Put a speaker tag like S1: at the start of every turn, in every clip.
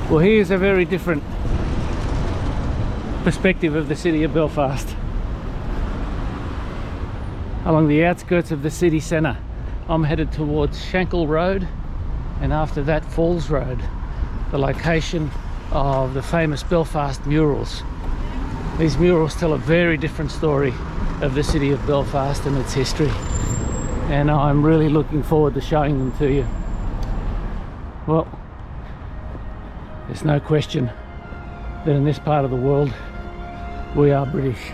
S1: Well, here's a very different perspective of the city of Belfast. Along the outskirts of the city centre, I'm headed towards Shankill Road, and after that Falls Road, the location of the famous Belfast murals. These murals tell a very different story of the city of Belfast and its history, and I'm really looking forward to showing them to you. Well, there's no question that in this part of the world we are British.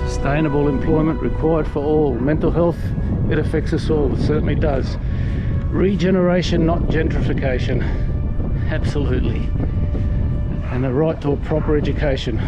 S1: Sustainable employment required for all. Mental health, it affects us all, it certainly does. Regeneration, not gentrification. Absolutely. And the right to a proper education.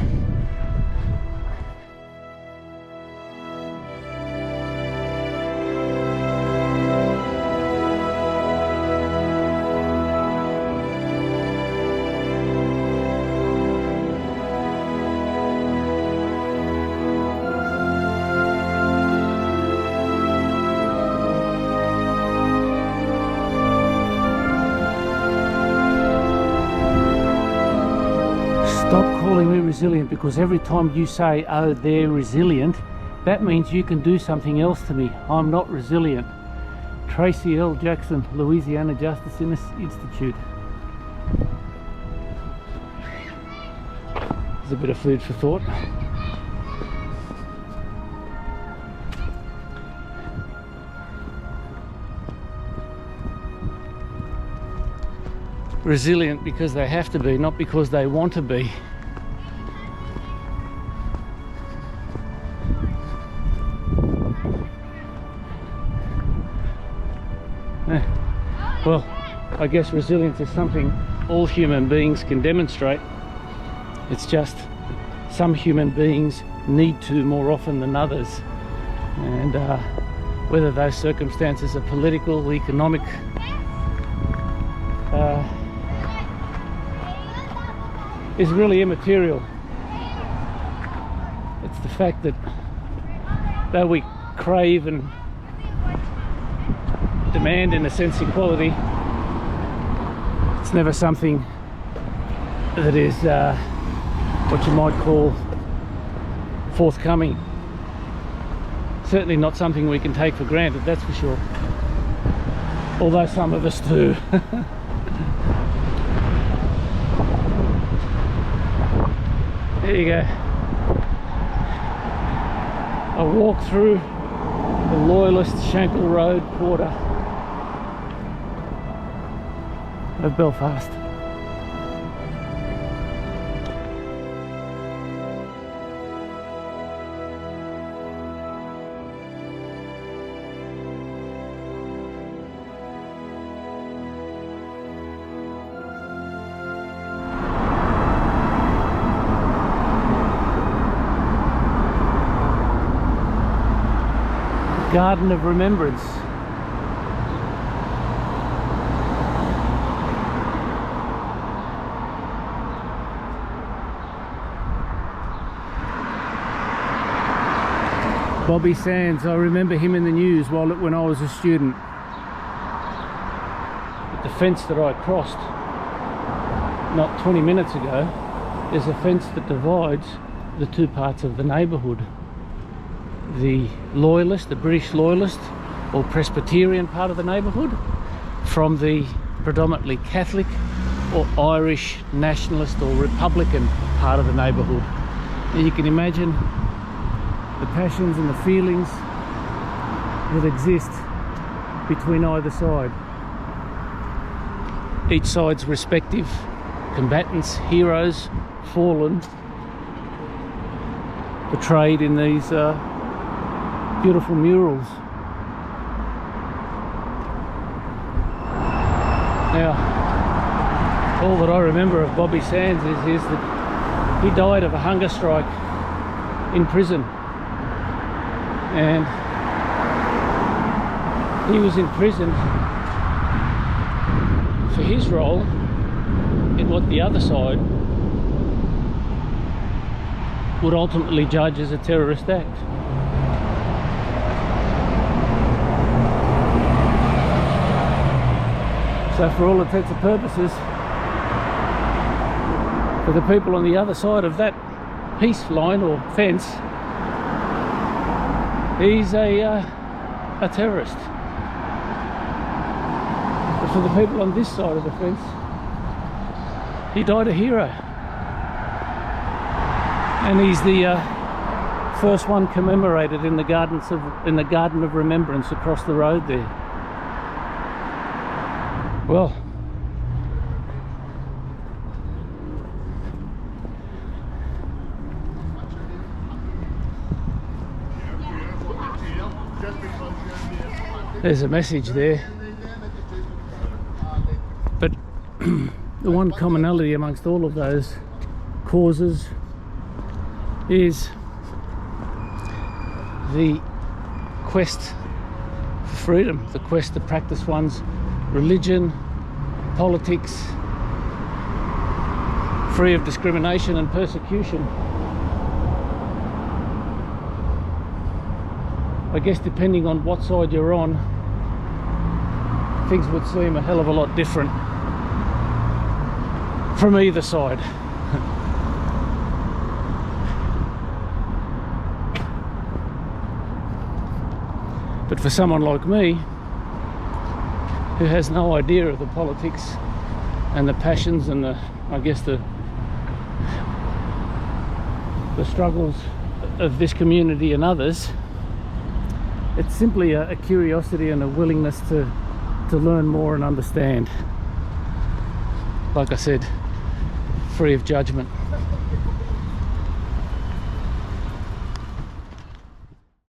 S1: Stop calling me resilient, because every time you say, oh, they're resilient, that means you can do something else to me. I'm not resilient. Tracy L. Jackson, Louisiana Justice Institute. There's a bit of food for thought. Resilient because they have to be, not because they want to be. Well, I guess resilience is something all human beings can demonstrate. It's just some human beings need to more often than others, and whether those circumstances are political, economic, is really immaterial. It's the fact that though we crave and demand, in a sense, equality, it's never something that is what you might call forthcoming. Certainly not something we can take for granted, that's for sure. Although some of us do. There you go. I walk through the Loyalist Shankill Road quarter of Belfast. Garden of Remembrance. Bobby Sands, I remember him in the news when I was a student. At the fence that I crossed not 20 minutes ago, there's a fence that divides the two parts of the neighbourhood. The Loyalist, the British Loyalist or Presbyterian part of the neighbourhood, from the predominantly Catholic or Irish Nationalist or Republican part of the neighbourhood. And you can imagine the passions and the feelings that exist between either side. Each side's respective combatants, heroes, fallen, portrayed in these beautiful murals. Now, all that I remember of Bobby Sands is that he died of a hunger strike in prison, and he was in prison for his role in what the other side would ultimately judge as a terrorist act. So for all intents and purposes, for the people on the other side of that peace line or fence, he's a terrorist. But for the people on this side of the fence, he died a hero. And he's the first one commemorated in the Garden of Remembrance across the road there. Well, there's a message there, but the one commonality amongst all of those causes is the quest for freedom, the quest to practice one's religion, politics, free of discrimination and persecution. I guess depending on what side you're on, things would seem a hell of a lot different from either side. But for someone like me, who has no idea of the politics and the passions and the struggles of this community and others, it's simply a curiosity and a willingness to learn more and understand. Like I said, free of judgment.